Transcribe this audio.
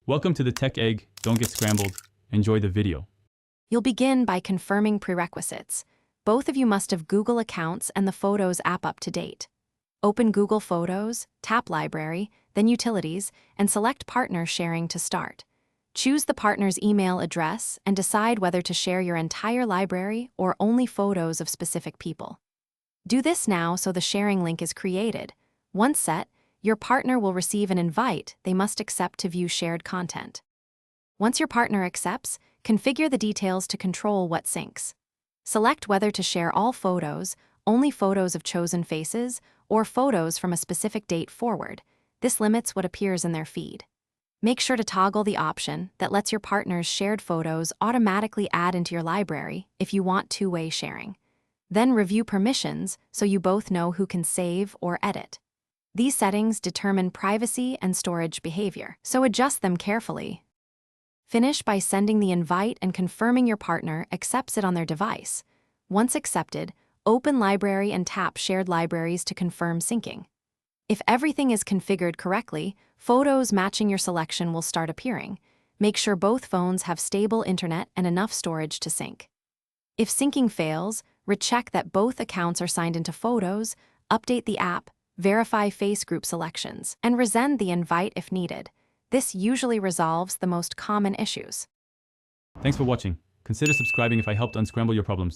Welcome to the Tech Egg. Don't get scrambled. Enjoy the video. You'll begin by confirming prerequisites. Both of you must have Google accounts and the Photos app up to date. Open Google Photos, tap Library, then Utilities, and select Partner Sharing to start. Choose the partner's email address and decide whether to share your entire library or only photos of specific people. Do this now so the sharing link is created. Once set, your partner will receive an invite they must accept to view shared content. Once your partner accepts, configure the details to control what syncs. Select whether to share all photos, only photos of chosen faces, or photos from a specific date forward. This limits what appears in their feed. Make sure to toggle the option that lets your partner's shared photos automatically add into your library if you want two-way sharing. Then review permissions so you both know who can save or edit. These settings determine privacy and storage behavior, so adjust them carefully. Finish by sending the invite and confirming your partner accepts it on their device. Once accepted, open Library and tap Shared Libraries to confirm syncing. If everything is configured correctly, photos matching your selection will start appearing. Make sure both phones have stable internet and enough storage to sync. If syncing fails, recheck that both accounts are signed into Photos, update the app, verify face group selections, and resend the invite if needed. This usually resolves the most common issues. Thanks for watching. Consider subscribing if I helped unscramble your problems.